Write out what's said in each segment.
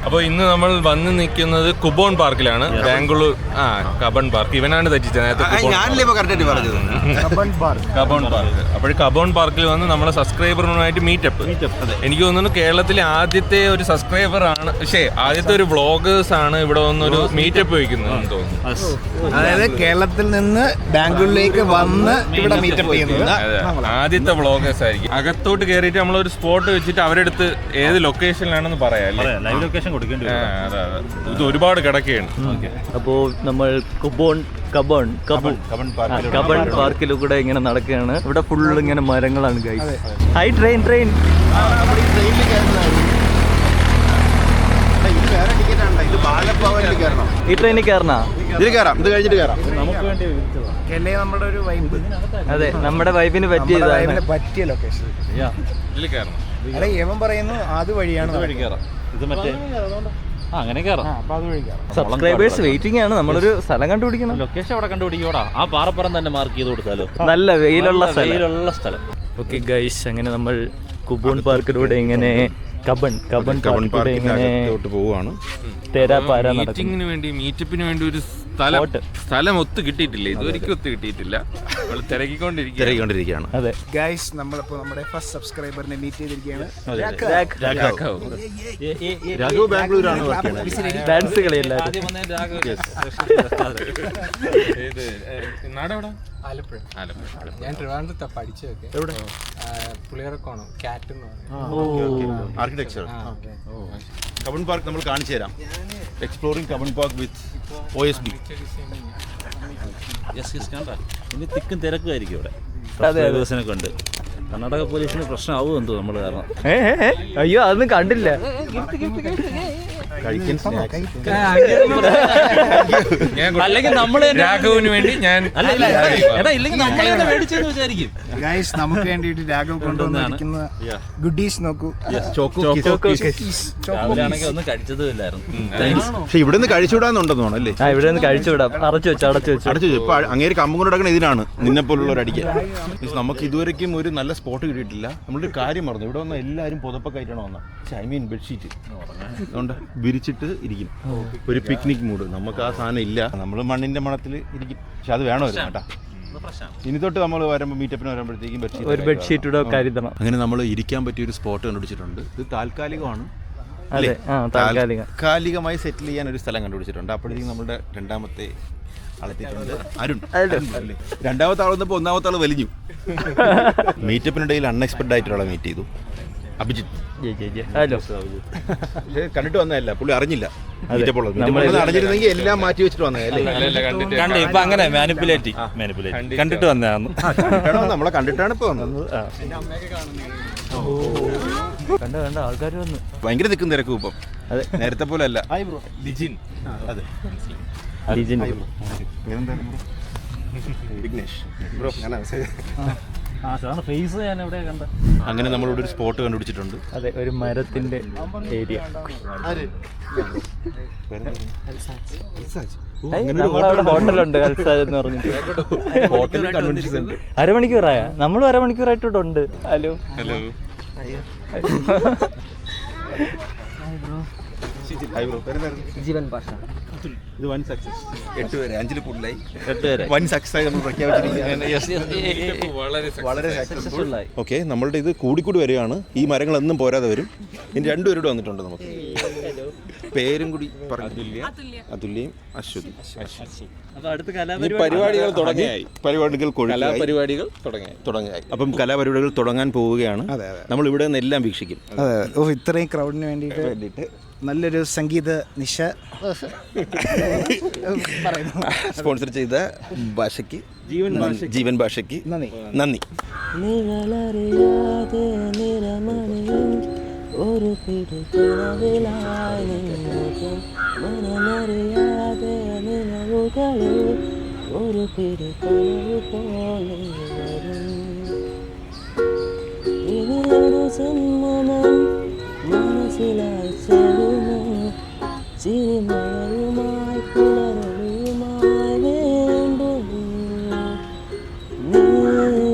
അപ്പോൾ ഇന്ന് നമ്മൾ വന്ന് നിൽക്കുന്നത് കുബോൺ പാർക്കിലാണ്. Bangalore Cubbon park. ഇവനാണ് തെറ്റിച്ചത്. Cubbon park. അപ്പോൾ കബോൺ പാർക്കിൽ വന്ന് നമ്മളെ സബ്സ്ക്രൈബറുമായിട്ട് മീറ്റപ്പ്. എനിക്ക് തോന്നുന്നു കേരളത്തിലെ ആദ്യത്തെ ഒരു സബ്സ്ക്രൈബർ ആണ്, ആദ്യത്തെ ഒരു വ്ളോഗേഴ്സ് ആണ് ഇവിടെ വന്നൊരു മീറ്റപ്പ് വയ്ക്കുന്നതെന്ന് തോന്നുന്നു. അതായത് കേരളത്തിൽ നിന്ന് ബാംഗ്ലൂരിലേക്ക് വന്ന് ഇവിടെ മീറ്റപ്പ് ചെയ്യുന്നത് ആദ്യത്തെ വ്ളോഗേഴ്സ് ആയിരിക്കും. അകത്തോട്ട് കയറിയിട്ട് നമ്മളൊരു സ്പോട്ട് വെച്ചിട്ട് അവരെടുത്ത് ഏത് ലൊക്കേഷനിലാണെന്ന് പറയാം. ലൈവ് ലൊക്കേഷൻ കൊടുക്കേണ്ടി വരും. ഇത് ഒരുപാട് കിടക്കുകയാണ്. അപ്പോൾ നമ്മൾ കബൺ പാർക്കിലൂടെ ഇങ്ങനെ നടക്കുകയാണ്. ഇവിടെ ഫുള്ള് ഇങ്ങനെ മരങ്ങളാണ് ഗൈസ്. ഹൈ ട്രെയിൻ ഈ ട്രെയിനിൽ കയറണ ഇത് കഴിഞ്ഞിട്ട് കയറാം. നമുക്ക് വേണ്ടി നമ്മുടെ ഒരു വൈബ്. അതെ, നമ്മുടെ വൈബിന് പറ്റിയ ലൊക്കേഷൻ. ഇതിൽ കയറണം. അല്ല, ഏവൻ പറയുന്നു അത് വഴിയാണ് വഴി കയറാം. ഇത് മറ്റേ അങ്ങനെ കയറാം. അപ്പൊ അത് വഴി കയറാം. സബ്സ്ക്രൈബേഴ്സ് വെയിറ്റിംഗ് ആണ്. നമ്മളൊരു സ്ഥലം കണ്ടുപിടിക്കണം. ലൊക്കേഷൻ അവിടെ കണ്ടുപിടിക്കോടാ. ആ പാറപ്പുറം തന്നെ മാർക്ക് ചെയ്ത് കൊടുത്താലോ. നല്ല വെയിലുള്ള സ്ഥലം. ഓക്കെ ഗൈസ്, അങ്ങനെ നമ്മൾ കുബോൺ പാർക്കിലൂടെ ഇങ്ങനെ കബൺ പാർക്കിലൂടെ ഇങ്ങനെ പോവാണ്. മീറ്റിംഗിന് വേണ്ടി, മീറ്റപ്പിന് വേണ്ടി ഒരു സ്ഥലം ഒത്തു കിട്ടിയിട്ടില്ല. ഇതുവരെയ്ക്കും ഒത്തു കിട്ടിയിട്ടില്ല. തിരക്കിക്കൊണ്ടിരിക്കുകയാണ്. അതെ ഗൈസ്, നമ്മളിപ്പോ നമ്മുടെ ഫസ്റ്റ് സബ്സ്ക്രൈബറിനെ മീറ്റ് ചെയ്തിരിക്കുകയാണ്. രാഘവ് ബാംഗ്ലൂരാണ്. ഡാൻസ് കളിയല്ല. ആലപ്പുഴ. ഞാൻ ട്രിവാൻഡ്രത്താ പഠിച്ചതൊക്കെ. എവിടെ? പുളിയറക്കോണം കാറ്റ് എന്ന് പറയും. ആർക്കിടെക്ചർ. കബൺ പാർക്ക് നമ്മൾ കാണിച്ചു തരാം. എക്സ്പ്ലോറിംഗ് കബൺ പാർക്ക് വിത്ത് OSB. ഇനി തിക്കും തിരക്കുമായിരിക്കും ഇവിടെ. ദിവസനൊക്കെ ഉണ്ട്. കർണാടക പോലീസിന് പ്രശ്നമാവും എന്തോ നമ്മൾ കാരണം. അയ്യോ, അതൊന്നും കണ്ടില്ല. അല്ലെങ്കിൽ നമ്മൾ രാഘവിന് വേണ്ടി ഞാൻ ഇല്ലെങ്കിൽ നമ്മളെ മേടിച്ചെന്ന് വിചാരിക്കും. ഗൈസ്, നമുക്ക് വേണ്ടിയിട്ട് രാഘവ് കൊണ്ടുവന്നിരിക്കുന്ന ഗുഡീസ് നോക്കൂ. രാവിലെയാണെങ്കിൽ ഒന്നും കഴിച്ചതുമില്ലായിരുന്നു. പക്ഷെ ഇവിടെ നിന്ന് കഴിച്ചുവിടാന്നുണ്ടെന്ന് തോന്നല്ലേ? ഇവിടെ നിന്ന് കഴിച്ചുവിടാം. അടച്ചു വെച്ചു. ഇപ്പൊ അങ്ങേര് കമ്പും കൊണ്ട് നടക്കണ ഇതിനാണ്, നിന്നെ പോലുള്ളവർ അടിക്കാൻ. നമുക്ക് ഇതുവരെയ്ക്കും ഒരു നല്ല സ്പോട്ട് കിട്ടിയിട്ടില്ല. നമ്മളൊരു കാര്യം പറഞ്ഞു, ഇവിടെ വന്ന എല്ലാവരും പുതപ്പൊക്കെ ആയിട്ടാണ് വന്നത്. ഐ മീൻ ബെഡ്ഷീറ്റ് അതുകൊണ്ട് വിരിച്ചിട്ട് ഇരിക്കും. ഒരു പിക്നിക് മൂഡ്. നമുക്ക് ആ സാധനം ഇല്ല. നമ്മൾ മണ്ണിന്റെ മണത്തിൽ ഇരിക്കും. പക്ഷെ അത് വേണമായിരുന്നു കേട്ടാ. ഇനി തൊട്ട് നമ്മൾ വരുമ്പോൾ മീറ്റപ്പിന് വരുമ്പോഴത്തേക്കും ഒരു ബെഡ്ഷീറ്റ് കരുതണം. അങ്ങനെ നമ്മൾ ഇരിക്കാൻ പറ്റിയ ഒരു സ്പോട്ട് കണ്ടുപിടിച്ചിട്ടുണ്ട്. ഇത് താൽക്കാലികമാണ്. താൽക്കാലികമായി സെറ്റിൽ ചെയ്യാൻ ഒരു സ്ഥലം കണ്ടുപിടിച്ചിട്ടുണ്ട്. അപ്പോഴത്തേക്കും നമ്മുടെ രണ്ടാമത്തെ ആളെത്തിയിട്ടുണ്ട്, അരുൺ. രണ്ടാമത്തെ ആൾ വന്നപ്പോൾ ഒന്നാമത്തെ ആൾ വലിഞ്ഞു. മീറ്റപ്പിനിടയിൽ അൺഎക്സ്പെക്റ്റഡ് ആയിട്ടുള്ള മീറ്റ് ചെയ്തു. അഭിജിത്ത്. പക്ഷേ കണ്ടിട്ട് വന്നതല്ല, പുള്ളി അറിഞ്ഞില്ല. അറിഞ്ഞിരുന്നെങ്കിൽ എല്ലാം മാറ്റി വെച്ചിട്ട് വന്നതല്ലേ. ഇപ്പൊ അങ്ങനെ കണ്ടിട്ട് വന്നതാണ്. നമ്മളെ കണ്ടിട്ടാണ് ഇപ്പൊ വന്നത്. കണ്ട ആൾക്കാർ വന്നു. ഭയങ്കര തിക്കും തിരക്കും ഇപ്പം. നേരത്തെ പോലെ അല്ല. അതെ, അങ്ങനെ നമ്മളിവിടെ ഒരു സ്പോട്ട് കണ്ടുപിടിച്ചിട്ടുണ്ട്. അതെ, ഒരു മരത്തിന്റെ ഏരിയ. ഹോട്ടലുണ്ട് എന്ന് പറഞ്ഞിട്ട്. അരമണിക്കൂറായ നമ്മളും അരമണിക്കൂറായിട്ടുണ്ട്. ഹലോ ജീവൻ ഭാഷ. ഇത് വൻ സക്സസ്. 8 പേര് 5 കൂടുതലായി. 8 പേര് വൻ സക്സസ് ആയി നമ്മൾ പ്രഖ്യാപിച്ചിരിക്കുകയാണ്. വളരെ സക്സസ്ഫുൾ ആയി. ഓക്കെ, നമ്മളുടെ ഇത് കൂടിക്കൂടി വരികയാണ്. ഈ മരങ്ങളൊന്നും പോരാതെ വരും. ഇനി 2 പേരോട് വന്നിട്ടുണ്ട്. നമുക്ക് പേരും കൂടി പറഞ്ഞു. അതുല്യയും അശ്വതി. പരിപാടികൾ തുടങ്ങിയായി. അപ്പം കലാപരിപാടികൾ തുടങ്ങാൻ പോവുകയാണ്. നമ്മൾ ഇവിടെ നിന്ന് എല്ലാം വീക്ഷിക്കും. ഇത്രയും ക്രൗഡിന് വേണ്ടിയിട്ട് നല്ലൊരു സംഗീത നിശ സ്പോൺസർ ചെയ്ത ഭാഷയ്ക്ക്, ജീവൻ ഭാഷയ്ക്ക് നന്ദി. ഒരു മനസ്സിലായി ചേരുന്നു ചിരിമഴയുമായി പുലരൊളിയുമായി വേണ്ടുന്നു നീയോ നീ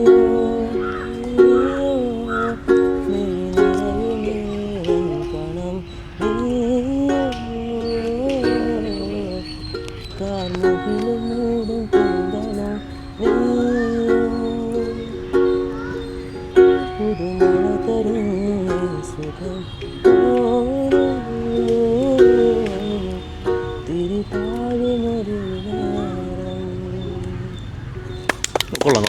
കൊള്ളാം.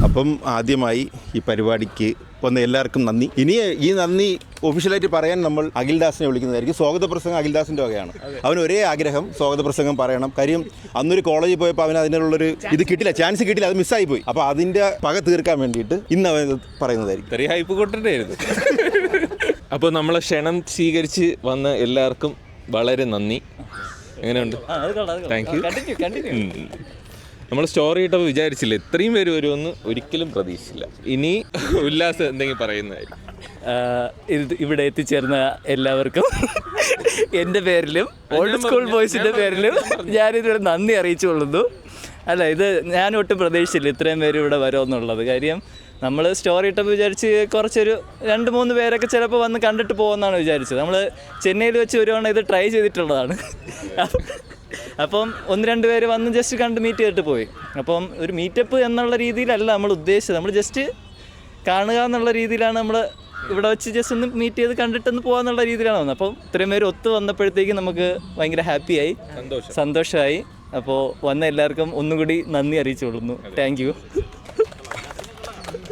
അപ്പം ആദ്യമായി ഈ പരിപാടിക്ക് വന്ന എല്ലാവർക്കും നന്ദി. ഇനി ഈ നന്ദി ഒഫീഷ്യലായിട്ട് പറയാൻ നമ്മൾ അഖിൽദാസിനെ വിളിക്കുന്നതായിരിക്കും. സ്വാഗത പ്രസംഗം അഖിൽദാസിൻ്റെ വകയാണ്. അവന് ഒരേ ആഗ്രഹം സ്വാഗത പ്രസംഗം പറയണം. കാര്യം അന്നൊരു കോളേജിൽ പോയപ്പോൾ അവന് അതിനുള്ളൊരു ഇത് കിട്ടില്ല, ചാൻസ് കിട്ടില്ല, അത് മിസ്സായി പോയി. അപ്പോൾ അതിൻ്റെ പക തീർക്കാൻ വേണ്ടിയിട്ട് ഇന്ന് അവൻ പറയുന്നതായിരിക്കും. ചെറിയ ഹൈപ്പ് കൊട്ടിട്ടായിരുന്നു. അപ്പോൾ നമ്മളെ ക്ഷണം സ്വീകരിച്ച് വന്ന എല്ലാവർക്കും വളരെ നന്ദി. എങ്ങനെയുണ്ട്? Thank you. നമ്മൾ സ്റ്റോറി ഇട്ടപ്പോൾ വിചാരിച്ചില്ല ഇത്രയും പേര് വരുമെന്ന് ഒരിക്കലും പ്രതീക്ഷിച്ചില്ല. ഇനി ഉല്ലാസം എന്തെങ്കിലും പറയുന്നതായിരിക്കും. ഇവിടെ എത്തിച്ചേർന്ന എല്ലാവർക്കും എൻ്റെ പേരിലും ഓൾഡ് സ്കൂൾ ബോയ്സിൻ്റെ പേരിലും ഞാനിതുവരെ നന്ദി അറിയിച്ചുകൊള്ളുന്നു. അല്ല, ഇത് ഞാൻ ഒട്ടും പ്രതീക്ഷിച്ചില്ല ഇത്രയും പേര് ഇവിടെ വരുമെന്നുള്ളത്. കാര്യം നമ്മൾ സ്റ്റോറി ഇട്ടപ്പോൾ വിചാരിച്ച് കുറച്ചൊരു 2-3 പേരൊക്കെ ചിലപ്പോൾ വന്ന് കണ്ടിട്ട് പോകുമെന്നാണ് വിചാരിച്ചത്. നമ്മൾ ചെന്നൈയിൽ വെച്ച് ഒരു തവണ ഇത് ട്രൈ ചെയ്തിട്ടുള്ളതാണ്. അപ്പം 1-2 പേര് വന്ന് ജസ്റ്റ് കണ്ട് മീറ്റ് ചെയ്തിട്ട് പോയി. അപ്പം ഒരു മീറ്റപ്പ് എന്നുള്ള രീതിയിലല്ല നമ്മൾ ഉദ്ദേശിച്ചത്. നമ്മൾ ജസ്റ്റ് കാണുക എന്നുള്ള രീതിയിലാണ് നമ്മൾ ഇവിടെ വെച്ച് ജസ്റ്റ് ഒന്ന് മീറ്റ് ചെയ്ത് കണ്ടിട്ടൊന്ന് പോകാന്നുള്ള രീതിയിലാണ് വന്നത്. അപ്പം ഇത്രയും പേര് ഒത്തു വന്നപ്പോഴത്തേക്കും നമുക്ക് ഭയങ്കര ഹാപ്പിയായി, സന്തോഷമായി. അപ്പോൾ വന്ന എല്ലാവർക്കും ഒന്നുകൂടി നന്ദി അറിയിച്ചുകൊള്ളുന്നു. Thank you.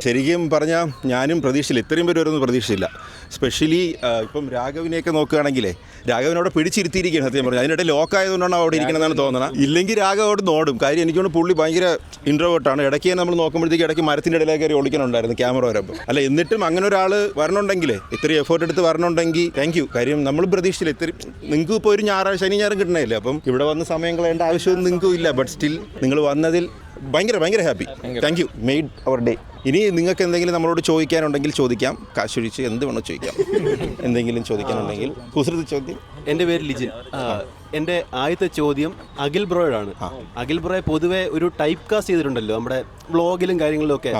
ശരിക്കും പറഞ്ഞാൽ ഞാനും പ്രതീക്ഷിച്ചില്ല ഇത്രയും പേര് വരുമെന്ന് പ്രതീക്ഷിച്ചില്ല. സ്പെഷ്യലി ഇപ്പം രാഘവിനെയൊക്കെ നോക്കുകയാണെങ്കിലേ രാഘവനോടെ പിടിച്ചിരുത്തിയിരിക്കുകയാണ് സത്യം പറഞ്ഞാൽ. അതിനിടെ ലോക്കായതുകൊണ്ടാണ് അവിടെ ഇരിക്കണമെന്നാണ് തോന്നുന്നത്. ഇല്ലെങ്കിൽ രാഘവ് അവിടെ നോടും. കാര്യം എനിക്കൊണ്ട് പുള്ളി ഭയങ്കര ഇൻട്രോവേർട്ടാണ്. ഇടയ്ക്ക് നമ്മൾ നോക്കുമ്പോഴത്തേക്ക് ഇടയ്ക്ക് മരത്തിൻ്റെ ഇടയിലേക്ക് കയറി ഒളിക്കണുണ്ടായിരുന്നു ക്യാമറ വരുമ്പോൾ. അല്ല, എന്നിട്ടും അങ്ങനെ ഒരാൾ വരണുണ്ടെങ്കിലേ ഇത്രയും എഫേർട്ട് എടുത്ത് വരണുണ്ടെങ്കിൽ താങ്ക് യു. കാര്യം നമ്മൾ പ്രതീക്ഷിച്ചില്ല ഇത്രയും. നിങ്ങൾക്ക് ഇപ്പോൾ ഒരു ശനി ഞായറും കിട്ടണേല്ലേ, അപ്പം ഇവിടെ വന്ന് സമയം കളയേണ്ട ആവശ്യമൊന്നും നിങ്ങൾക്കും ഇല്ല. ബട്ട് സ്റ്റിൽ നിങ്ങൾ വന്നതിൽ ഭയങ്കര happy. Thank you. Made our day. ഇനി നിങ്ങൾക്ക് എന്തെങ്കിലും നമ്മളോട് ചോദിക്കാനുണ്ടെങ്കിൽ ചോദിക്കാം. കാശൊഴിച്ച് എന്ത് വേണോ ചോദിക്കാം. എന്തെങ്കിലും ചോദിക്കാനുണ്ടെങ്കിൽ കുസൃതി ചോദ്യം. എൻ്റെ പേര് ലിജിൻ. എൻ്റെ ആദ്യത്തെ ചോദ്യം അഖിൽ ബ്രോയോടാണ്. അഖിൽ ബ്രോയെ പൊതുവെ ഒരു ടൈപ്പ് കാസ്റ്റ് ചെയ്തിട്ടുണ്ടല്ലോ നമ്മുടെ വ്ളോഗിലും കാര്യങ്ങളിലും ഒക്കെ,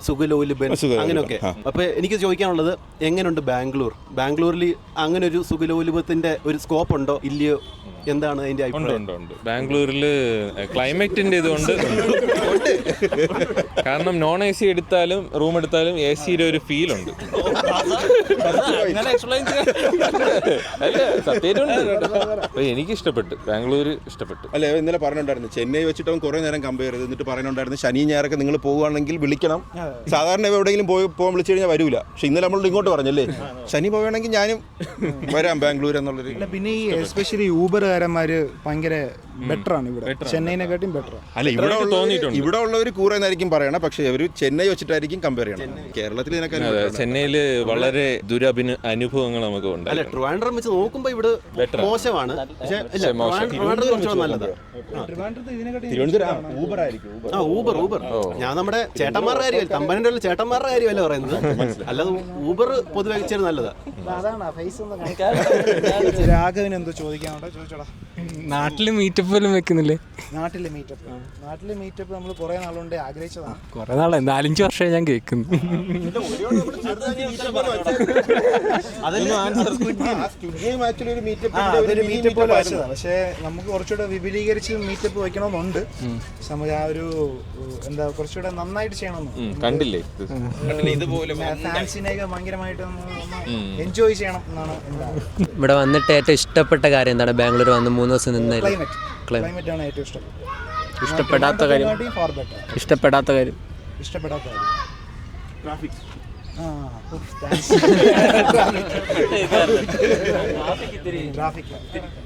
സുഖലോലിബൻ അങ്ങനെയൊക്കെ. അപ്പോൾ എനിക്ക് ചോദിക്കാനുള്ളത്, എങ്ങനെയുണ്ട് ബാംഗ്ലൂരിൽ അങ്ങനെ ഒരു സുഖലോലിബത്തിൻ്റെ ഒരു സ്കോപ്പ് ഉണ്ടോ ഇല്ലയോ? എന്താണ് അതിൻ്റെ അഭിപ്രായം? ബാംഗ്ലൂരിൽ ക്ലൈമറ്റിൻ്റെ ഇതുകൊണ്ട് കാരണം നോൺ AC എടുത്താലും റൂം എടുത്താലും AC-യുടെ ഒരു ഫീൽ ഉണ്ട്. അല്ല, എനിക്ക് ഇഷ്ടപ്പെട്ടു, ബാംഗ്ലൂർ ഇഷ്ടപ്പെട്ടു. അല്ല, ഇന്നലെ പറഞ്ഞിട്ടുണ്ടായിരുന്നു ചെന്നൈ വെച്ചിട്ട് അവൻ കുറേ നേരം കമ്പയർ ചെയ്ത് എന്നിട്ട് പറയുന്നുണ്ടായിരുന്നു ശനി ഞായറൊക്കെ നിങ്ങൾ പോകുകയാണെങ്കിൽ വിളിക്കണം. സാധാരണ എവിടെയെങ്കിലും പോകാൻ വിളിച്ചു കഴിഞ്ഞാൽ വരൂല. പക്ഷെ ഇന്നലെ നമ്മൾ ഇങ്ങോട്ട് പറഞ്ഞല്ലേ ശനി പോവുകയാണെങ്കിൽ ഞാനും വരാം ബാംഗ്ലൂർ എന്നുള്ളൊരു. പിന്നെ ഈ എസ്പെഷ്യലി ഊബറുകാരന്മാർ ഭയങ്കര ബെറ്റർ ആണ് ഇവിടെ, ചെന്നൈനെക്കാട്ടും ബെറ്റർ. അല്ല, ഇവിടെ ഉള്ളവർ കൂറെന്നായിരിക്കും പറയണം. പക്ഷെ അവർ ചെന്നൈ വെച്ചിട്ടായിരിക്കും കമ്പയർ ചെയ്യണം. കേരളത്തിൽ ചെന്നൈയിൽ വളരെ അനുഭവങ്ങൾ നമുക്ക് ഉണ്ട്. അല്ല, ട്രിവാൻഡ്രം വെച്ച് നോക്കുമ്പോൾ ഇവിടെ മോശമാണ്. ഊബർ ഞാൻ നമ്മുടെ ചേട്ടന്മാരുടെ കാര്യമല്ല, തമ്പനന്റെ ചേട്ടന്മാരുടെ കാര്യമല്ല പറയുന്നത്. അല്ലാതെ ഊബർ പൊതുവെ ഇച്ചിരി നല്ലതാ. രാഘവന് എന്തോ ചോദിക്കാനുണ്ടോ? ചോദിച്ചോടാ. നാട്ടില് മീറ്റപ്പ് പോലും വെക്കുന്നില്ലേ? നാട്ടിലെ മീറ്റപ്പ് നമ്മൾ കുറെ നാളുകൊണ്ട് ആഗ്രഹിച്ചതാണ്. കുറെ നാളെ 4-5 വർഷമായി ഞാൻ കേൾക്കുന്നു. പക്ഷേ നമുക്ക് കുറച്ചുകൂടെ വിപുലീകരിച്ച് മീറ്റപ്പ് വെക്കണമെന്നുണ്ട്. നമുക്ക് ആ ഒരു എന്താ കുറച്ചുകൂടെ നന്നായിട്ട് ചെയ്യണമെന്ന് കണ്ടില്ലേ, ഫാൻസിനെയൊക്കെ ഭയങ്കരമായിട്ട് എൻജോയ് ചെയ്യണം എന്നാണ് എൻ്റെ ആഗ്രഹം. ഇവിടെ വന്നിട്ട് ഏറ്റവും ഇഷ്ടപ്പെട്ട കാര്യം എന്താണ്? ബാംഗ്ലൂർ വന്ന് 3 ദിവസം നിന്ന് ക്ലൈമറ്റ് ആണ് ഏറ്റവും ഇഷ്ടപ്പെട്ടത്. ഇഷ്ടപ്പെടാത്ത കാര്യം ട്രാഫിക്.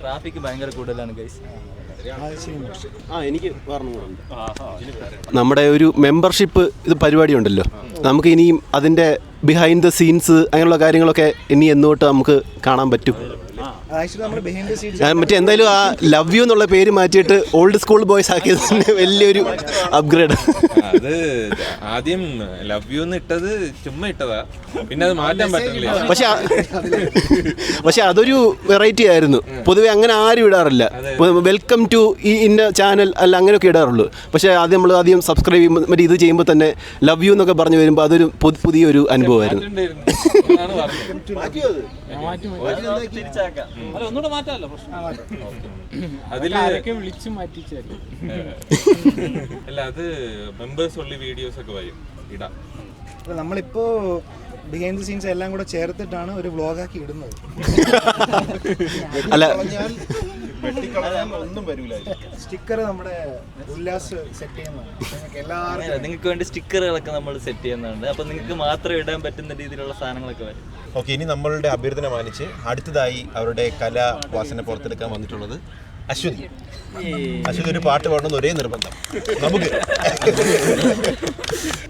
ട്രാഫിക് ഭയങ്കര കൂടുതലാണ് ഗൈസ്. എനിക്ക് നമ്മുടെ ഒരു മെമ്പർഷിപ്പ് ഇത് പരിപാടി ഉണ്ടല്ലോ, നമുക്ക് ഇനിയും അതിൻ്റെ ബിഹൈൻഡ് ദ സീൻസ് അങ്ങനെയുള്ള കാര്യങ്ങളൊക്കെ ഇനി എന്നോട്ട് നമുക്ക് കാണാൻ പറ്റും. മറ്റേ എന്തായാലും ആ ലവ് യു എന്നുള്ള പേര് മാറ്റിയിട്ട് ഓൾഡ് സ്കൂൾ ബോയ്സ് ആക്കിയത് തന്നെ വലിയൊരു അപ്ഗ്രേഡ്. അത് ആദ്യം ലവ് യു എന്ന് ഇട്ടത് ചുമ്മാ ഇട്ടതാ, പിന്നെ അത് മാറ്റാൻ പറ്റില്ല. പക്ഷെ അതൊരു വെറൈറ്റി ആയിരുന്നു. പൊതുവെ അങ്ങനെ ആരും ഇടാറില്ല. വെൽക്കം ടു ഈ ഇന്ന ചാനൽ അല്ല അങ്ങനെയൊക്കെ ഇടാറുള്ളൂ. പക്ഷെ ആദ്യം നമ്മൾ ആദ്യം സബ്സ്ക്രൈബ് ചെയ്യുമ്പോൾ മറ്റേ ഇത് ചെയ്യുമ്പോൾ തന്നെ ലവ് യു എന്നൊക്കെ പറഞ്ഞു വരുമ്പോൾ അതൊരു പുതിയൊരു അനുഭവമായിരുന്നു. അല്ല, അത് മെമ്പേഴ്സ് ഉള്ള വീഡിയോസ് ഒക്കെ വരും ഇടാം. അപ്പോൾ നമ്മളിപ്പോൾ ബിഹൈൻഡ് ദി സീൻസ് എല്ലാം കൂടെ ചേർത്തിട്ടാണ് ഒരു വ്ളോഗാക്കി ഇടുന്നത്. അല്ല ഒന്നും വരില്ല. സ്റ്റിക്കർ നമ്മുടെ ഉല്ലാസ് സെറ്റ് ചെയ്യുന്നതാണ്. നിങ്ങൾക്ക് എല്ലാവർക്കും നിങ്ങൾക്ക് വേണ്ടി സ്റ്റിക്കറുകളൊക്കെ നമ്മൾ സെറ്റ് ചെയ്യുന്നുണ്ട്. അപ്പോൾ നിങ്ങൾക്ക് മാത്രം ഇടാൻ പറ്റുന്ന രീതിയിലുള്ള സാധനങ്ങളൊക്കെ വരും. ഓക്കെ, ഇനി നമ്മളുടെ അഭ്യർത്ഥന മാനിച്ച് അടുത്തതായി അവരുടെ കലാവാസന പുറത്തെടുക്കാൻ വന്നിട്ടുള്ളത് അശ്വതി. അശ്വതി ഒരു പാട്ട് പാടണമെന്ന് ഒരേ നിർബന്ധം നമുക്ക്.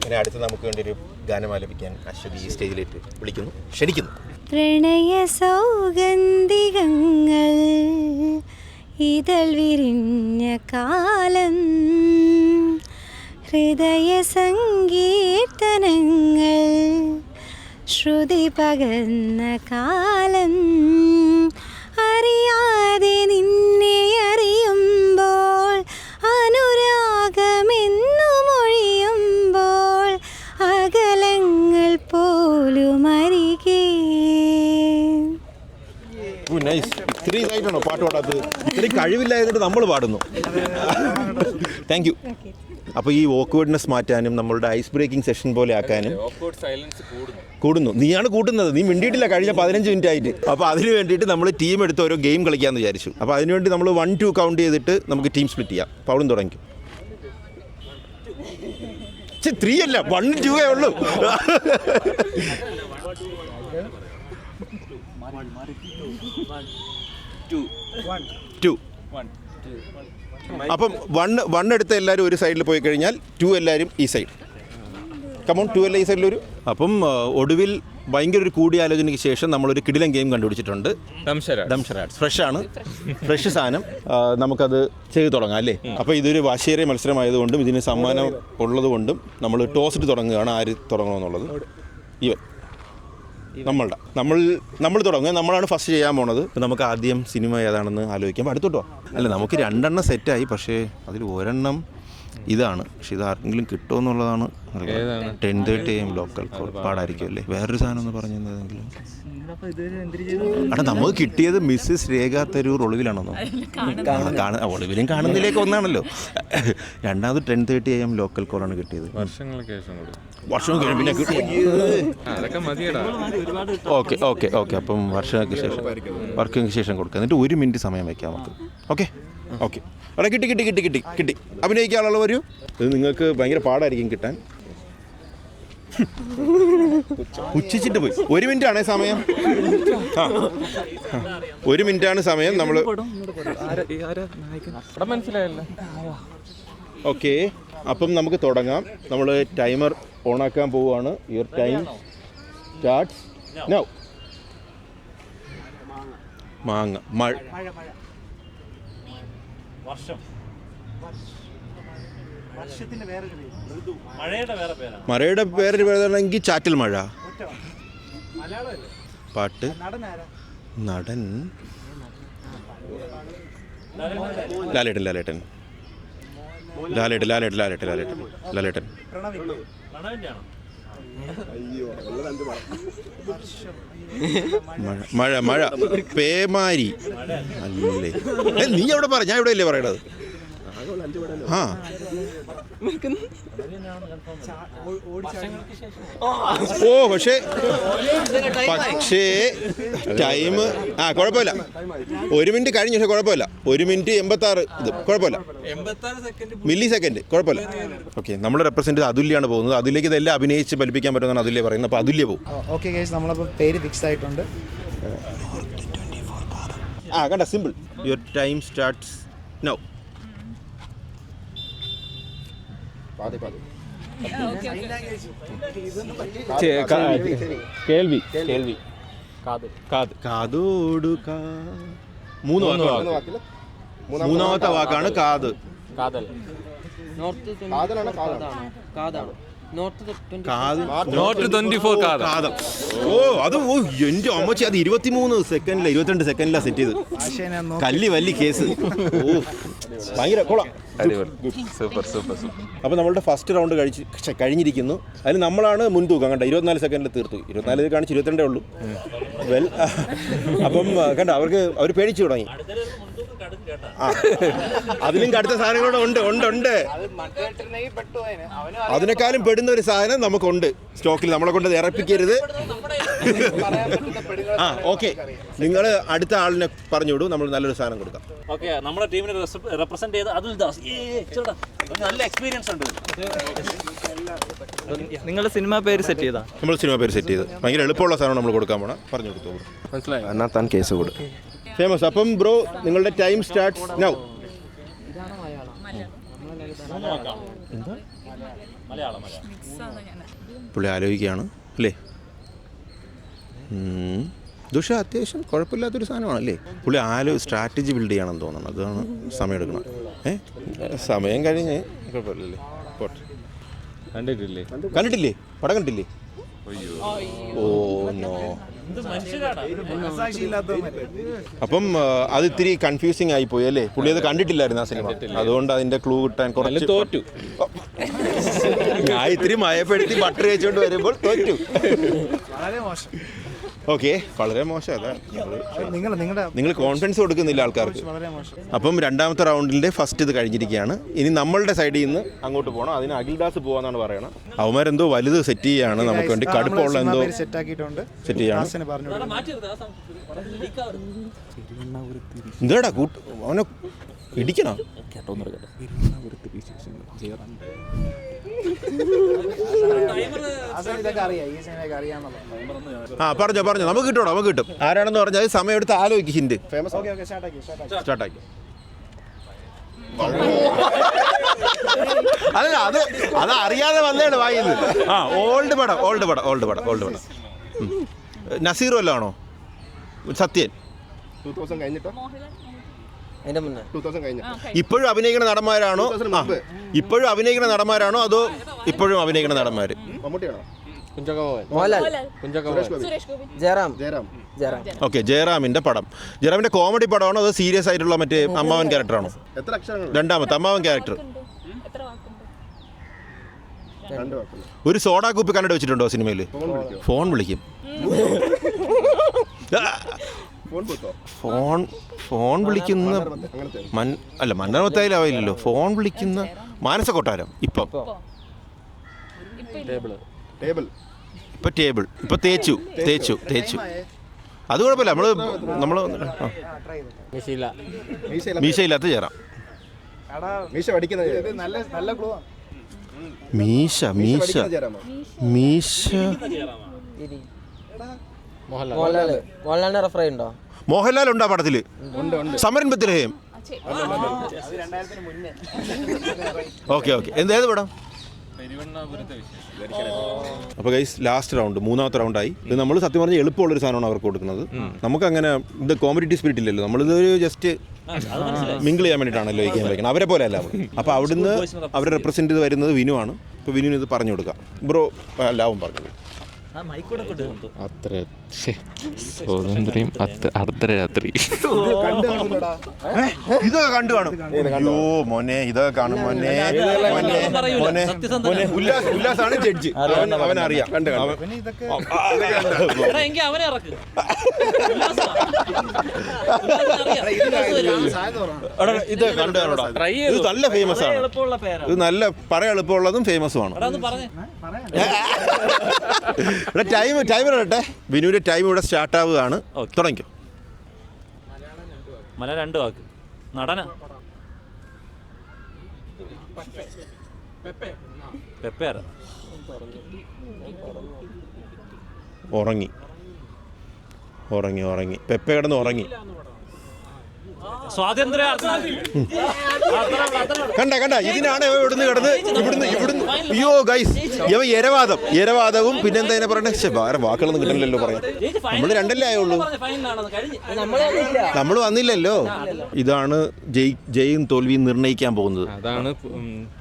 ഇനി അടുത്ത് നമുക്ക് വേണ്ടി ഒരു ഗാനം ആലപിക്കാൻ അശ്വതി ഈ സ്റ്റേജിലേക്ക് വിളിക്കുന്നു, ക്ഷണിക്കുന്നു. പ്രണയ സൗഗന്ധികങ്ങൾ ഇതൾ വിരിഞ്ഞ കാലം, ഹൃദയ സങ്കീർത്തനങ്ങൾ ശ്രുതി പകർന്ന കാലം, അറിയാതെ നിന്നെ അറിയുമ്പോൾ അനുരാഗമെന്നു മൊഴിയുമ്പോൾ അകലങ്ങൾ പോലും അരികെ. നൈസ്. ഇത്രയും ഇതായിട്ടാണോ പാട്ട് പാടാത്തത്? ഇത്രയും കഴിവില്ലായിരുന്നിട്ട് നമ്മൾ പാടുന്നു. Thank you. അപ്പോൾ ഈ ഓക്വേർഡ്നെസ് മാറ്റാനും നമ്മളുടെ ഐസ് ബ്രേക്കിംഗ് സെഷൻ പോലെ ആക്കാനും കൂടുന്നു. നീയാണ് കൂട്ടുന്നത്, നീ മിണ്ടിയിട്ടില്ല കഴിഞ്ഞ 15 മിനിറ്റ് ആയിട്ട്. അപ്പോൾ അതിന് വേണ്ടിയിട്ട് നമ്മൾ ടീം എടുത്ത് ഓരോ ഗെയിം കളിക്കാമെന്ന് വിചാരിച്ചു. അപ്പോൾ അതിനുവേണ്ടി നമ്മൾ 1-2 കൗണ്ട് ചെയ്തിട്ട് നമുക്ക് ടീം സ്പ്ലിറ്റ് ചെയ്യാം. അപ്പോൾ അവിടെ തുടങ്ങി. 3 അല്ല 1-2 ഉള്ളൂ. അപ്പം 1 എടുത്ത് എല്ലാവരും ഒരു സൈഡിൽ പോയി കഴിഞ്ഞാൽ 2 എല്ലാവരും ഈ സൈഡ്. കമോൺ, 2 എല്ലാം ഈ സൈഡിൽ വരും. അപ്പം ഒടുവിൽ ഭയങ്കര ഒരു കൂടിയാലോചനയ്ക്ക് ശേഷം നമ്മളൊരു കിടിലൻ ഗെയിം കണ്ടുപിടിച്ചിട്ടുണ്ട്. ഡംഷറാഡ്സ്. ഫ്രഷ് സാധനം. നമുക്കത് ചെയ്ത് തുടങ്ങാം അല്ലേ? അപ്പോൾ ഇതൊരു വാശിയേറിയ മത്സരമായതുകൊണ്ടും ഇതിന് സമ്മാനം ഉള്ളതുകൊണ്ടും നമ്മൾ ടോസ് ഇട്ട് തുടങ്ങുകയാണ്. ആര് തുടങ്ങണമെന്നുള്ളത്. നമ്മൾ തുടങ്ങുക. നമ്മളാണ് ഫസ്റ്റ് ചെയ്യാൻ പോണത്. നമുക്ക് ആദ്യം സിനിമ ഏതാണെന്ന് ആലോചിക്കാം. അടുത്തോട്ടോ. അല്ല, നമുക്ക് 2 എണ്ണം സെറ്റായി. പക്ഷേ അതിൽ ഒരെണ്ണം ഇതാണ്. പക്ഷെ ഇത് ആർക്കെങ്കിലും കിട്ടുമോ എന്നുള്ളതാണ്. 10:30 AM ലോക്കൽ കോൾ പാടായിരിക്കും അല്ലേ? വേറൊരു സാധനം ഒന്ന് പറഞ്ഞു തന്നതെങ്കിലും. അവിടെ നമുക്ക് കിട്ടിയത് മിസ്സസ് രേഖ തരൂർ ഒളിവിലാണെന്നോ? ഒളിവിലും കാണുന്നതിലേക്ക് ഒന്നാണല്ലോ. രണ്ടാമത് 10:30 AM ലോക്കൽ കോളാണ് കിട്ടിയത്. വർഷം കഴിഞ്ഞ് പിന്നെ ഓക്കെ. അപ്പം വർഷങ്ങൾക്ക് ശേഷം കൊടുക്കുക. എന്നിട്ട് 1 മിനിറ്റ് സമയം വയ്ക്കാം നമുക്ക്. ഓക്കെ. അവിടെ കിട്ടി. അഭിനയിക്കാനുള്ള വരൂ. ഇത് നിങ്ങൾക്ക് ഭയങ്കര പാടായിരിക്കും കിട്ടാൻ. ഉച്ചിച്ചിട്ട് പോയി. 1 മിനിറ്റ് ആണേ സമയം. 1 മിനിറ്റാണ് സമയം. നമ്മൾ ഓക്കെ. അപ്പം നമുക്ക് തുടങ്ങാം. നമ്മൾ ടൈമർ ഓണാക്കാൻ പോവുകയാണ്. Your time starts now. മാങ്ങ. മഴയുടെ വേറൊരു പേരാണെങ്കിൽ ചാറ്റൽ മഴ. പാട്ട്. നടൻ ലാലേട്ടൻ. മഴ. പേമാരി അല്ലേ? നീ എവിടെ പറ, ഞാൻ ഇവിടെ അല്ലേ പറയണത്? പക്ഷേ ടൈം കുഴപ്പമില്ല. 1 മിനിറ്റ് കഴിഞ്ഞു. പക്ഷെ കുഴപ്പമില്ല. 1 മിനിറ്റ് 86 ഇത് കുഴപ്പമില്ല. മില്ലി സെക്കൻഡ് കുഴപ്പമില്ല. ഓക്കെ, നമ്മൾ റെപ്രസെന്റ് അതുല്യാണ് പോകുന്നത്. അതിലേക്ക് ഇതെല്ലാം അഭിനയിച്ച് ഫലിപ്പിക്കാൻ പറ്റുമെന്നാണ് അതുല്യ പറയുന്നത്. അപ്പോൾ അതുല്യ പോകും. ഓക്കെ ഗൈസ്, നമ്മളപ്പോൾ പേര് ഫിക്സ് ആയിട്ടുണ്ട്. കണ്ട, simple. Your time starts now. കേൾവി. കാതോടു. മൂന്നാമത്തെ വാക്കാണ് കാത്. കാതം. അത് എന്റെ അമ്മച്ചി, അത് 23 സെക്കൻഡില 22 സെക്കൻഡിലാ സെറ്റ് ചെയ്ത്. കല്ലി വല്ലി കേസ്. ഭയങ്കര കൊള്ളാം. സൂപ്പർ. അപ്പോൾ നമ്മളുടെ ഫസ്റ്റ് റൗണ്ട് കഴിഞ്ഞിരിക്കുന്നു. അതിൽ നമ്മളാണ് മുൻതൂക്കം. കണ്ട, 24 സെക്കൻഡിൽ തീർത്തു. 24 കാണിച്ച് 22 ഉള്ളൂ. വെൽ, അപ്പം കണ്ട, അവർ പേടിച്ചു തുടങ്ങി. അതിലും കടുത്ത സാധനങ്ങളോട് ഉണ്ട്. അതിനേക്കാളും പെടുന്ന ഒരു സാധനം നമുക്കുണ്ട് സ്റ്റോക്കിൽ. നമ്മളെ കൊണ്ട് ഇറപ്പിക്കരുത്. ഓക്കെ, നിങ്ങൾ അടുത്ത ആളിനെ പറഞ്ഞുവിടൂ, നമ്മൾ നല്ലൊരു സാധനം കൊടുക്കാം. ഓക്കെ, നമ്മുടെ ടീമിനെ റെപ്രസെന്റ് ചെയ്ത് അതുൽ ദാസ്. നല്ല എക്സ്പീരിയൻസ് ഉണ്ട്. നിങ്ങളുടെ സിനിമ പേര് സെറ്റ് ചെയ്താ? നമ്മൾ സിനിമ പേര് സെറ്റ് ചെയ്ത് ഭയങ്കര എളുപ്പമുള്ള സാധനം നമ്മൾ കൊടുക്കാൻ പോണം. പറഞ്ഞു കൊടുത്തു. മനസ്സിലായി? എന്നാൽ താൻ കേസ് കൊടുക്കും. ഫേമസ്. അപ്പം ബ്രോ, നിങ്ങളുടെ ടൈം സ്റ്റാർട്ട്സ് നൗ. പുള്ളി ആലോചിക്കുകയാണ് അല്ലേ? ദുഷ അത്യാവശ്യം കുഴപ്പമില്ലാത്തൊരു സാധനമാണല്ലേ? പുള്ളി സ്ട്രാറ്റജി ബിൽഡ് ചെയ്യണമെന്ന് തോന്നണം. അതാണ് സമയം എടുക്കണം. സമയം കഴിഞ്ഞ് കുഴപ്പമില്ലല്ലേ? പോട്ടെ. കണ്ടിട്ടില്ലേ? പടം കണ്ടിട്ടില്ലേ? Oh no. അപ്പം അത് ഇത്തിരി കൺഫ്യൂസിങ് ആയി പോയി അല്ലേ? പുള്ളി അത് കണ്ടിട്ടില്ലായിരുന്നു ആ സിനിമ. അതുകൊണ്ട് അതിന്റെ ക്ലൂ കിട്ടാൻ കുറച്ച് തോറ്റു. ഞാൻ ഇത്തിരി മയപ്പെടുത്തി ബട്ടർ വെച്ചുകൊണ്ട് വരുമ്പോൾ തോറ്റു. ഓക്കെ, വളരെ മോശം. അതാ നിങ്ങൾ കോൺഫിഡൻസ് കൊടുക്കുന്നില്ല ആൾക്കാർക്ക്. അപ്പം രണ്ടാമത്തെ റൗണ്ടിൻ്റെ ഫസ്റ്റ് ഇത് കഴിഞ്ഞിരിക്കുകയാണ്. ഇനി നമ്മളുടെ സൈഡിൽ നിന്ന് അങ്ങോട്ട് പോകണം. അതിന് അഖിൽദാസ് പോകാന്നാണ് പറയണം. അവന്മാരെന്തോ വലുത് സെറ്റ് ചെയ്യാണ് നമുക്ക് വേണ്ടി. കടുപ്പമുള്ള എന്തോ സെറ്റ് ചെയ്യാണ്. എന്താടാ അവനെ ഇടിക്കണം. പറഞ്ഞു നമുക്ക് കിട്ടും. ആരാണെന്ന് പറഞ്ഞാൽ സമയം എടുത്ത് ആലോചിക്കും. ഹിന്റ് സ്റ്റാർട്ടാക്കി. അല്ല, അത് അറിയാതെ വന്നതാണ് വായിന്ന്. ഓൾഡ് പടം. നസീറും എല്ലാം ആണോ? സത്യൻ. 2000 കഴിഞ്ഞിട്ടോ? അതിന്റെ മുന്നേ 2000 കഴിഞ്ഞ. ഇപ്പോഴും അഭിനയിക്കുന്ന നടന്മാരാണോ? ഇപ്പോഴും അഭിനയിക്കുന്ന നടന്മാരാണോ അതോ ഇപ്പോഴും അഭിനയിക്കുന്ന നടന്മാർ? മമ്മൂട്ടിയാണോ? മോഹൻലാൽ, ജയറാം. ഓക്കെ, ജയറാമിന്റെ പടം. ജയറാമിന്റെ കോമഡി പടമാണോ അതോ സീരിയസ് ആയിട്ടുള്ള മറ്റേ അമ്മാവൻ ക്യാരക്ടറാണോ? രണ്ടാമത്തെ അമ്മാവൻ ക്യാരക്ടർ. ഒരു സോഡാ കുപ്പി കണ്ടിട്ട് വെച്ചിട്ടുണ്ടോ സിനിമയിൽ? ഫോൺ വിളിക്കും. ഫോൺ വിളിക്കുന്ന അല്ല, മന്നമത്തായാലാവില്ലല്ലോ. ഫോൺ വിളിക്കുന്ന മാനസ കൊട്ടാരം. ഇപ്പൊ ടേബിൾ ഇപ്പൊ തേച്ചു. അത് കുഴപ്പമില്ല. നമ്മള് മീശയില്ലാത്ത ചേരാം. മോഹൻലാൽ ഉണ്ടോ പടത്തില്? സമരൻ ബത്ലഹേം. ഓക്കെ, ഏത് പടം? അപ്പോൾ ഗൈസ്, ലാസ്റ്റ് റൗണ്ട്, മൂന്നാമത്തെ റൗണ്ടായി. ഇത് നമ്മൾ സത്യം പറഞ്ഞാൽ എളുപ്പമുള്ളൊരു സാധനമാണ് അവർക്ക് കൊടുക്കുന്നത്. നമുക്കങ്ങനെ ഇത് കോമ്പറ്റീറ്റീവ് സ്പിരിറ്റ് ഇല്ലല്ലോ. നമ്മളിതൊരു ജസ്റ്റ് മിങ്കിൾ ചെയ്യാൻ വേണ്ടിയിട്ടാണല്ലോ ഈ ഗെയിം കളിക്കുന്നത്. അവരെ പോലെ അല്ല. അപ്പോൾ അവിടുന്ന് അവരെ റെപ്രസെൻറ്റ് ചെയ്ത് വരുന്നത് വിനുവാണ്. ഇപ്പോൾ വിനുവിന് ഇത് പറഞ്ഞു കൊടുക്കാം. ബ്രോ ലാവും പറഞ്ഞത്. സ്വാതന്ത്ര്യം അർദ്ധരാത്രി. ഇതൊക്കെ കണ്ടു കാണും. അയ്യോ മോനെ, ഇതൊക്കെ കാണും മോനെ. ഉല്ലാസാണ് ജഡ്ജ്. അവനറിയാം. ഇത് കണ്ടു കാണൂടാ. ഇത് നല്ല ഫേമസ് ആണ്. ഇത് നല്ല പറയാൻ എളുപ്പമുള്ളതും ഫേമസുമാണ്. ടൈം ഇടട്ടെ. വിനുവിന്റെ ടൈം ഇവിടെ സ്റ്റാർട്ട് ആവുകയാണ്. തുടങ്ങിക്കോ. മല 2 വാക്ക്. നടന പെപ്പേറ. ഉറങ്ങി. പെപ്പ കിടന്ന് ഉറങ്ങി. സ്വാതന്ത്ര്യ കണ്ട ഇതിനാണ് ഇവിടുന്ന് അയ്യോ ഗൈസ്, ഇവ ഇരവാദവും പിന്നെന്താ ഇതിനെ പറയണേ? വേറെ വാക്കുകളൊന്നും കിട്ടണില്ലല്ലോ പറയാൻ. നമ്മൾ രണ്ടല്ലേ ആയുള്ളൂ. നമ്മൾ വന്നില്ലല്ലോ. ഇതാണ് ജയും തോൽവിയും നിർണ്ണയിക്കാൻ പോകുന്നത്. അതാണ്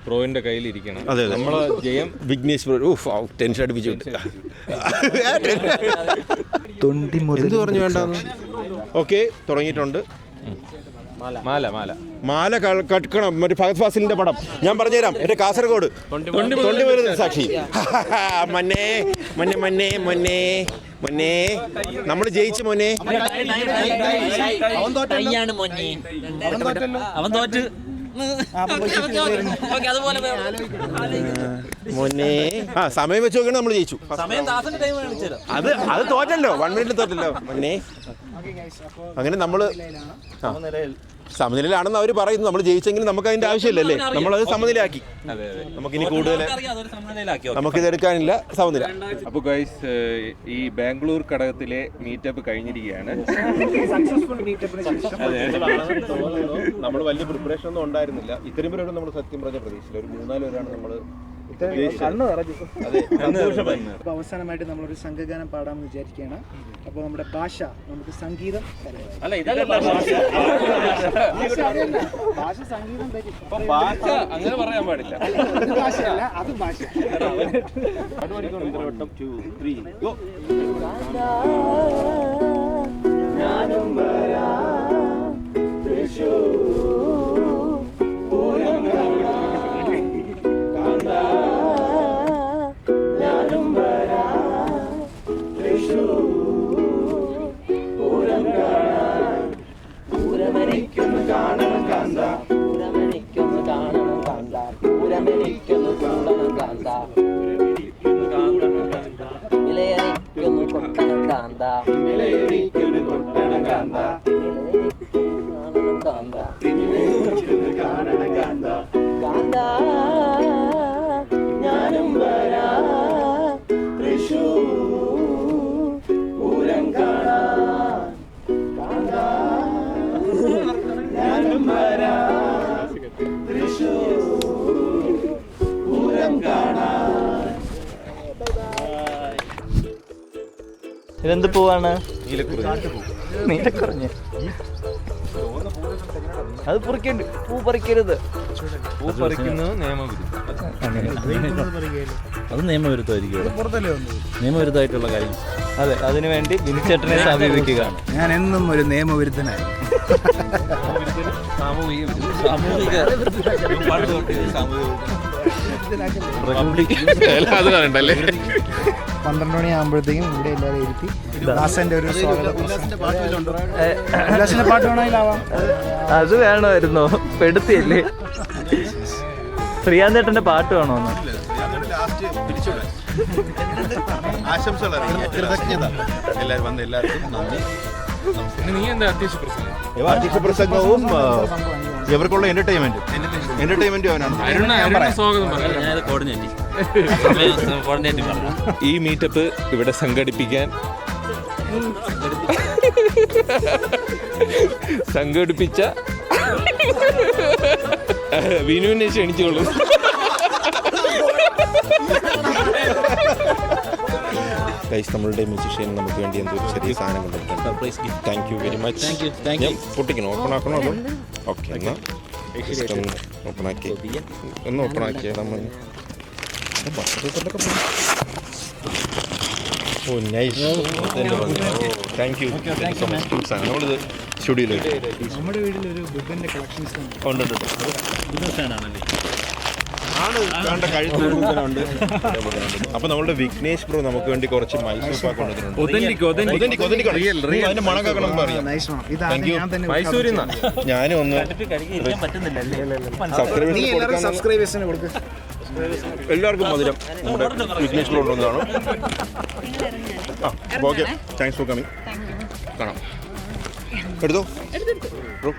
പ്രോവിന്റെ കയ്യിലിരിക്കണം. അതെ, നമ്മളെ ജയം വിഘ്നേഷ് ടെൻഷൻ അടിപ്പിച്ചു. എന്ത് പറഞ്ഞു വേണ്ടെന്ന്? ഓക്കെ, തുടങ്ങിയിട്ടുണ്ട്. മാല കട്ടണം. മറ്റേ ഫഹദ് ഫാസിലിന്റെ പടം ഞാൻ പറഞ്ഞുതരാം. എന്റെ കാസർഗോഡ് തൊണ്ടിമരുന്ന് സാക്ഷി. മോനെ നമ്മൾ ജയിച്ചു മോനെ. അവൻ തോറ്റ് മോനെ. ആ സമയം വെച്ച് നോക്കിയാണ് നമ്മൾ ജയിച്ചു. സമയം ദാസന്റെ ടൈം കാണിച്ചു അത് തോറ്റല്ലോ, 1 മിനിറ്റ് തോറ്റല്ലോ മോനെ. അങ്ങനെ നമ്മള് സമനിലയിലാണെന്ന് അവർ പറയുന്നു. നമ്മൾ ജയിച്ചെങ്കിലും നമുക്ക് അതിന്റെ ആവശ്യമില്ലല്ലേ, നമ്മളത് സമനിലയാക്കി. നമുക്കിനി കൂടുതൽ നമുക്കിത് എടുക്കാനില്ല, സമനില. അപ്പോൾ ഗൈസ്, ഈ ബാംഗ്ലൂർ ഘടകത്തിലെ മീറ്റപ്പ് കഴിഞ്ഞിരിക്കുകയാണ്. നമ്മൾ വലിയ പ്രിപ്പറേഷൻ ഒന്നും ഉണ്ടായിരുന്നില്ല. ഇത്രയും പേരോട് നമ്മൾ സത്യം പറഞ്ഞ പ്രതീക്ഷയില്ല. ഒരു 3-4 പേരാണ് നമ്മൾ അപ്പോൾ അവസാനമായിട്ട് നമ്മളൊരു സംഘഗാനം പാടാമെന്ന് വിചാരിക്കുകയാണ്. അപ്പോൾ നമ്മുടെ ഭാഷ, നമുക്ക് സംഗീതം ഭാഷ സംഗീതം തരും. അങ്ങനെ പറയാൻ പാടില്ല. ഭാഷയല്ല, അത് ഭാഷ. ഇതെന്ത് പൂവാണ്? നീലക്കുറിഞ്ഞ്. അത് പറിക്കണ്ട്. പൂ പറിക്കരുത്. പൂ പറിക്കുന്നത് നിയമവിരുദ്ധം. അത് നിയമവിരുദ്ധമായിരിക്കും. നിയമവിരുദ്ധമായിട്ടുള്ള കാര്യം. അതെ, അതിനുവേണ്ടി ബിനിച്ചേട്ടനെ സമീപിക്കുക. ഞാൻ എന്നും ഒരു നിയമവിരുദ്ധനായി. അത് പറയണ്ടല്ലേ. 12 മണിയാകുമ്പോഴത്തേക്കും ഇവിടെ എല്ലാവരും ഇരുത്തി ദാസന്റെ ഒരു ഉല്ലാസിന്റെ പാട്ട് വേണമെങ്കിലാവാം. അത് വേണമായിരുന്നോ? പെടുത്തിയല്ലേ? പ്രിയാന്തേട്ടന്റെ പാട്ട് വേണോന്ന്? ആശംസകൾ അറിയിക്കുക, കൃതജ്ഞത. എല്ലാവരും വന്ന എല്ലാവർക്കും നന്ദി. നീ എന്താ അധ്യക്ഷ പ്രസംഗം? അധ്യക്ഷ പ്രസംഗവും ഇവർക്കുള്ള എന്റർടൈൻമെന്റും അവനാണ്. സ്വാഗതം പറയാം. ഈ മീറ്റപ്പ് ഇവിടെ സംഘടിപ്പിക്കാൻ സംഘടിപ്പിച്ച വിനുവിനെ ക്ഷണിച്ചോളൂ. നമ്മളുടെ മ്യൂസിഷ്യൻ നമുക്ക് വേണ്ടി എന്തൊരു ചെറിയ സാധനം കൊണ്ടിട്ടുണ്ട്. Thank you very much. ഞാൻ പൊട്ടിക്കണം, ഓപ്പൺ ആക്കണമല്ലോ. ഓക്കെ, എന്നാൽ ഓപ്പൺ ആക്കി ഒന്ന് ഓപ്പൺ ആക്കിയാൽ നമ്മൾ oh nice. Thank you so much. നമ്മളിത് സ്റ്റുഡിയോയിൽ നമ്മുടെ വീട്ടിലൊരു ബുദ്ധന്റെ കളക്ഷൻസ് ഉണ്ട്. അപ്പൊ നമ്മളുടെ വിഘ്നേഷ് ബ്രോ നമുക്ക് വേണ്ടി കുറച്ച് മൈസൂർ പാക്ക് കൊണ്ടുവന്നിട്ടുണ്ട്. ഞാനും ഒന്ന് സബ്സ്ക്രൈബേഴ്സിന് കൊടുക്കുക. എല്ലാവർക്കും മധുരം നമ്മുടെ വിഘ്നേഷ് ബ്രോ കൊണ്ടുവന്നതാണ്. Okay, thanks for coming. കാണാം. എടുത്തോ ബ്രോ.